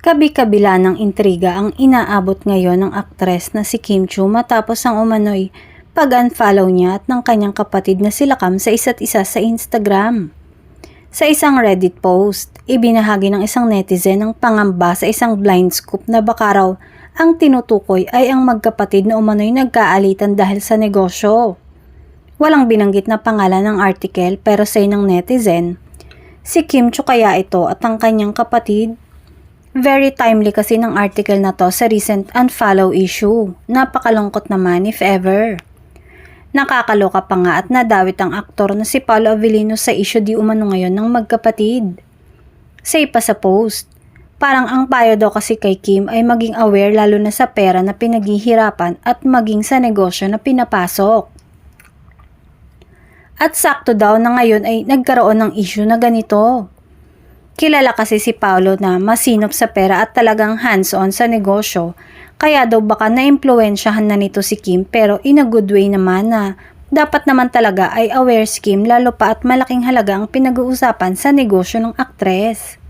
Kabi-kabila ng intriga ang inaabot ngayon ng aktres na si Kim Chiu matapos ang umano'y pag-unfollow niya at ng kanyang kapatid na sila Kam sa isa't isa sa Instagram. Sa isang Reddit post, ibinahagi ng isang netizen ang pangamba sa isang blind scoop na baka raw ang tinutukoy ay ang magkapatid na umano'y nagkaalitan dahil sa negosyo. Walang binanggit na pangalan ng article pero say ng netizen, si Kim Chiu kaya ito at ang kanyang kapatid. Very timely kasi ng article na to sa recent unfollow issue. Napakalungkot naman if ever. Nakakaloka pa nga at nadawit ang aktor na si Paolo Avellino sa issue di umano ngayon ng magkapatid. Say pa sa post, parang ang payo daw kasi kay Kim ay maging aware lalo na sa pera na pinaghihirapan at maging sa negosyo na pinapasok. At sakto daw na ngayon ay nagkaroon ng issue na ganito. Kilala kasi si Paolo na masinop sa pera at talagang hands-on sa negosyo, kaya daw baka naimpluwensyahan na nito si Kim pero in a good way naman na dapat naman talaga ay aware si Kim lalo pa at malaking halaga ang pinag-uusapan sa negosyo ng aktres.